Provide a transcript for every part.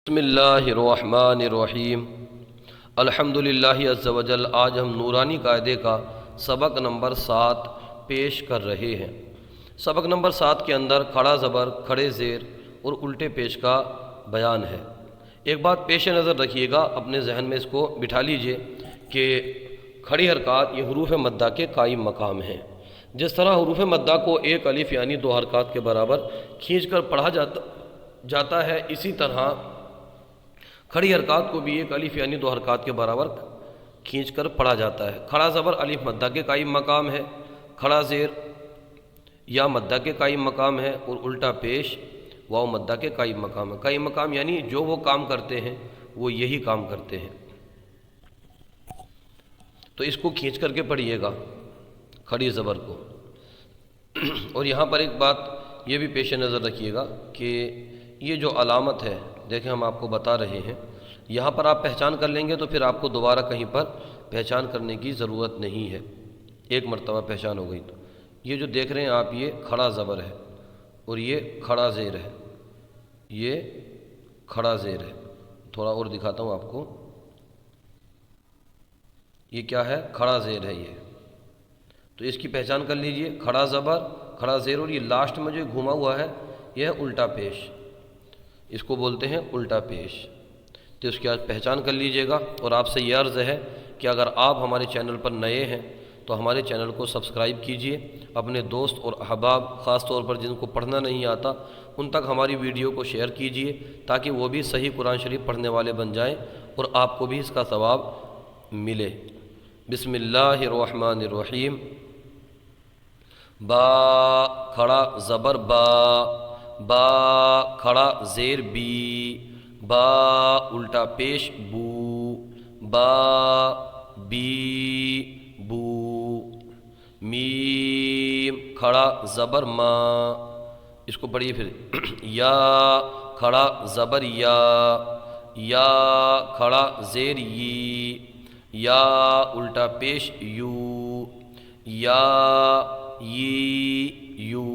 بسم اللہ الرحمن الرحیم الحمدللہ عز و جل۔ آج ہم نورانی قاعدے کا سبق نمبر 7 پیش کر رہے ہیں۔ سبق نمبر 7 کے اندر کھڑا زبر، کھڑے زیر اور الٹے پیش کا بیان ہے۔ ایک بات پیش نظر رکھیے گا، اپنے ذہن میں اس کو بٹھا لیجئے کہ کھڑی حرکات یہ حروف مدہ کے قائم مقام ہیں۔ جس طرح حروف مدہ کو ایک الف یعنی 2 حرکات کے برابر کھینچ کر پڑھا جاتا ہے، اسی طرح کھڑی حرکات کو بھی ایک الف یعنی 2 حرکات کے برابر کھینچ کر پڑھا جاتا ہے۔ کھڑا زبر الف مدہ کے قائم مقام ہے، کھڑا زیر یا مدہ کے قائم مقام ہے، اور الٹا پیش واو مدہ کے قائم مقام ہے۔ قائم مقام یعنی جو وہ کام کرتے ہیں وہ یہی کام کرتے ہیں، تو اس کو کھینچ کر کے پڑھیے گا کھڑی زبر کو۔ اور یہاں پر ایک بات یہ بھی پیش نظر رکھیے گا کہ یہ جو علامت ہے، دیکھیں ہم آپ کو بتا رہے ہیں، یہاں پر آپ پہچان کر لیں گے تو پھر آپ کو دوبارہ کہیں پر پہچان کرنے کی ضرورت نہیں ہے، ایک مرتبہ پہچان ہو گئی تو۔ یہ جو دیکھ رہے ہیں آپ، یہ کھڑا زبر ہے اور یہ کھڑا زیر ہے، یہ کھڑا زیر ہے۔ تھوڑا اور دکھاتا ہوں آپ کو، یہ کیا ہے؟ کھڑا زیر ہے یہ، تو اس کی پہچان کر لیجئے۔ کھڑا زبر، کھڑا زیر، اور یہ لاسٹ میں جو گھوما ہوا ہے یہ ہے الٹا پیش، اس کو بولتے ہیں الٹا پیش، تو اس کی پہچان کر لیجئے گا۔ اور آپ سے یہ عرض ہے کہ اگر آپ ہمارے چینل پر نئے ہیں تو ہمارے چینل کو سبسکرائب کیجئے، اپنے دوست اور احباب خاص طور پر جن کو پڑھنا نہیں آتا ان تک ہماری ویڈیو کو شیئر کیجئے، تاکہ وہ بھی صحیح قرآن شریف پڑھنے والے بن جائیں اور آپ کو بھی اس کا ثواب ملے۔ بسم اللہ الرحمن الرحیم۔ با کھڑا زبر با، با کھڑا زیر بی، با الٹا پیش بو، با بی بو۔ میم کھڑا زبر ما، اس کو پڑھیے پھر۔ یا کھڑا زبر یا، یا کھڑا زیر یی، یا الٹا پیش یو، یا یی یو۔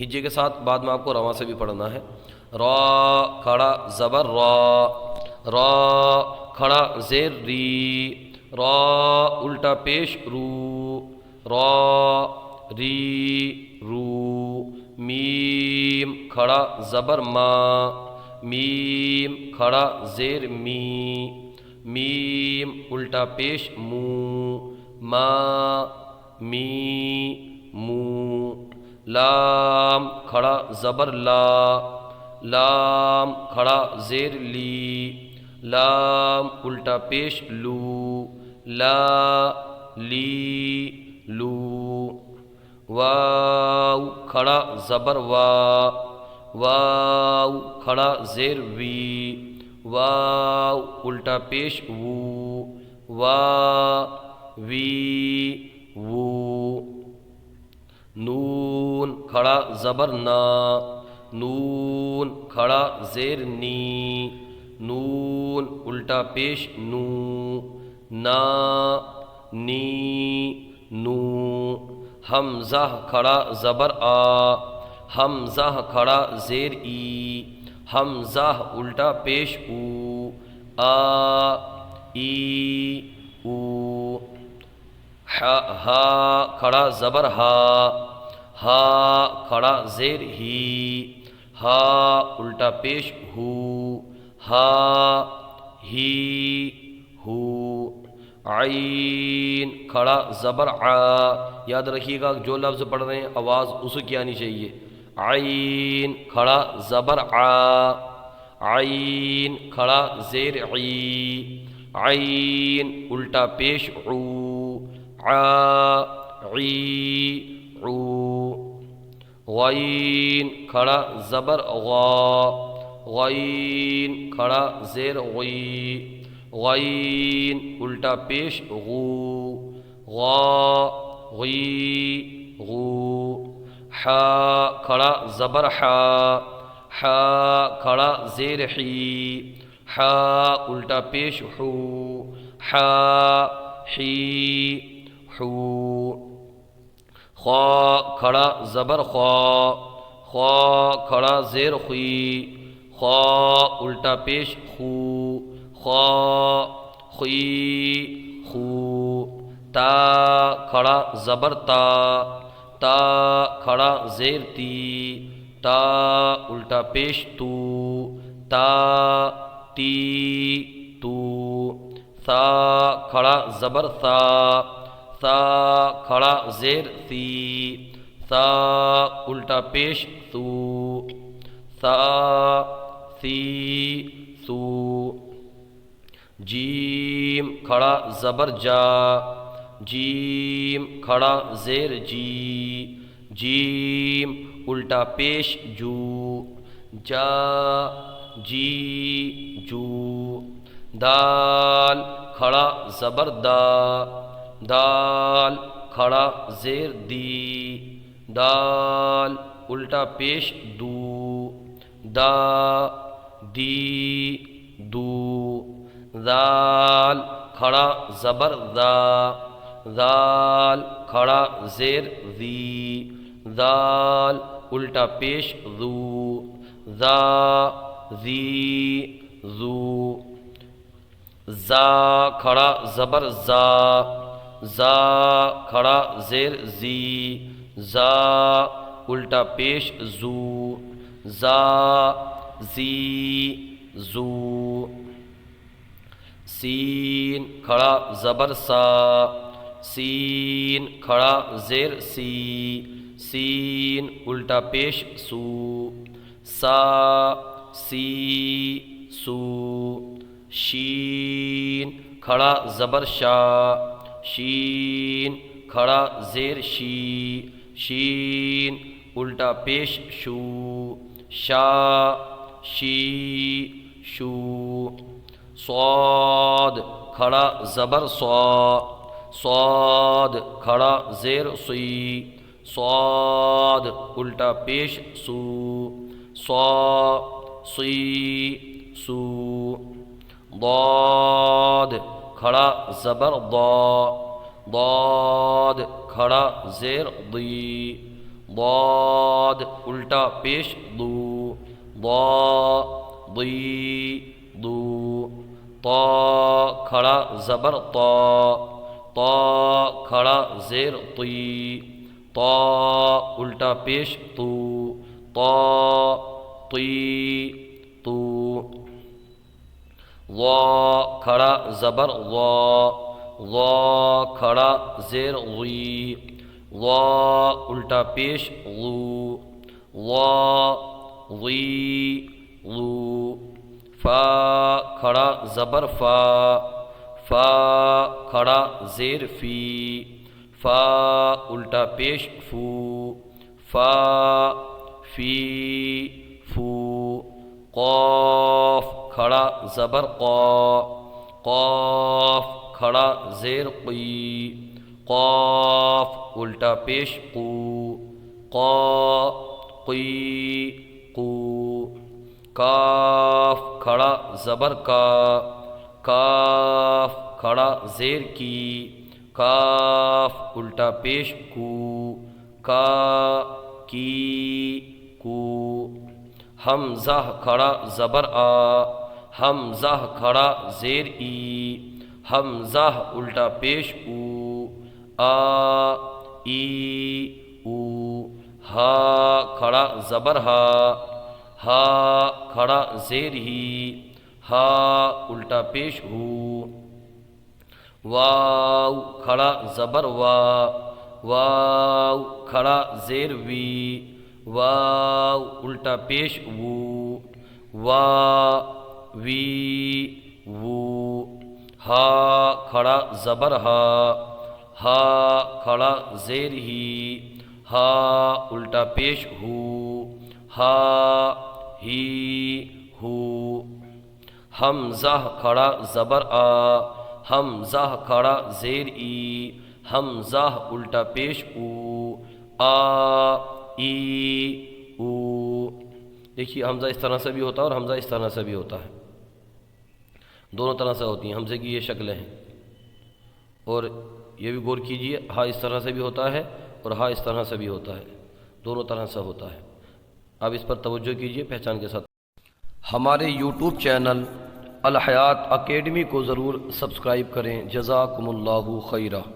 ہجے کے ساتھ بعد میں آپ کو رواں سے بھی پڑھنا ہے۔ را کھڑا زبر را، را کھڑا زیر ری، را الٹا پیش رو، را ری رو۔ میم کھڑا زبر ما، میم کھڑا زیر می، میم الٹا پیش مو، ما می مو۔ لام کھڑا زبر لا، لام کھڑا زیر لی، لام الٹا پیش لو، لا لی لو۔ واو کھڑا زبر وا، واو کھڑا زیر وی، واو الٹا پیش وو، وا وی وو۔ نون کھڑا زبر نا، نون کھڑا زیر نی، نون الٹا پیش نو، نا نی نو۔ حمزہ کھڑا زبر آ، حمزہ کھڑا زیر ای، حمزہ الٹا پیش او، آ ای او۔ ہا کھڑا زبر ہا، ہا کھڑا زیر ہی، ہا الٹا پیش ہو، ہا ہی ہو۔ عین کھڑا زبر آ، یاد رکھیے گا جو لفظ پڑھ رہے ہیں آواز اس کی آنی چاہیے۔ عین کھڑا زبر آ، عین کھڑا زیر عی، عین الٹا پیش عو، عا عی عو۔ غین کھڑا زبر غا، غین کھڑا زیر غی، غین الٹا پیش غو، غا غی غو۔ حا کھڑا زبر حا، حا کھڑا زیر حی، حا الٹا پیش حو، حا حی حو۔ خا کھڑا زبر خوا، خوا کھڑا زیر خوی، خا الٹا پیش خو، خا خی خو، تا کھڑا زبر تا، تا کھڑا زیر تی، تا الٹا پیش تو، تا تی تو، ثا کھڑا زبر ثا، ثا کھڑا زیر ثی، ثا الٹا پیش ثو، ثا ثی ثو، جیم کھڑا زبر جا، جیم کھڑا زیر جی، جیم الٹا پیش جو، جا جی جو، دال کھڑا زبر دا، دال کھڑا زیر دی، دال الٹا پیش دو، دا دی دو، ذال کھڑا زبر دا، ذال کھڑا زیر ذی، ذال الٹا پیش ذو، ذا ذی ذو، زا کھڑا زبر زا، زا کھڑا زیر زی، زا الٹا پیش زو، زا زی زو، سین کھڑا زبر سا، سین کھڑا زیر سی، سین الٹا پیش سو، سا سی سو، شین کھڑا زبر شا، شین کھڑا زیر شی، شین الٹا پیش شو، شا شی شو، صاد کھڑا زبر صا، صاد کھڑا زیر سی، صاد الٹا پیش سو، صا سی سو، ضاد کھڑا زبر ضا، ضاد کھڑا زیر ضی، ضاد الٹا پیش ضو، ضا ضی ضو، طا کھڑا زبر طا، طا کھڑا زیر طی، طا الٹا پیش تو، طا طی تو، ضا کھڑا زبر ضا، ضا کھڑا زیر غی، ضا الٹا پیش غو، ضا غی غو، فا کھڑا زبر فا، فا کھڑا زیر فی، فا الٹا پیش فو، فا فی فو، قاف کھڑا زبر قا، قاف کھڑا زیر قی، قاف الٹا پیش قو، قا قی قو، کاف کھڑا زبر کا، کاف کھڑا زیر کی، کاف الٹا پیش کو، کا کی کو، حمزہ کھڑا زبر آ، حمزہ کھڑا زیر ای، حمزہ الٹا پیش او، آ ای او، ہا کھڑا زبر ہا، ہا کھڑا زیر ہی، ہا الٹا پیش ہو، واو کھڑا زبر وا، واو کھڑا زیر وی، واو الٹا پیش وو، وا وی وو، ہا کھڑا زبر ہا، ہا کھڑا زیر ہی، ہا الٹا پیش ہو، ہا ہی ہو، حمزہ کھڑا زبر آ، حمزہ کھڑا زیر ای، حمزہ الٹا پیش او، آ ای او۔ دیکھیے حمزہ اس طرح سے بھی ہوتا ہے اور حمزہ اس طرح سے بھی ہوتا ہے، دونوں طرح سے ہوتی ہیں حمزے کی یہ شکلیں ہیں۔ اور یہ بھی غور کیجئے، ہا اس طرح سے بھی ہوتا ہے اور ہا اس طرح سے بھی ہوتا ہے، دونوں طرح سے ہوتا ہے۔ اب اس پر توجہ کیجئے پہچان کے ساتھ۔ ہمارے یوٹیوب چینل الحیات اکیڈمی کو ضرور سبسکرائب کریں۔ جزاکم اللہ خیرہ۔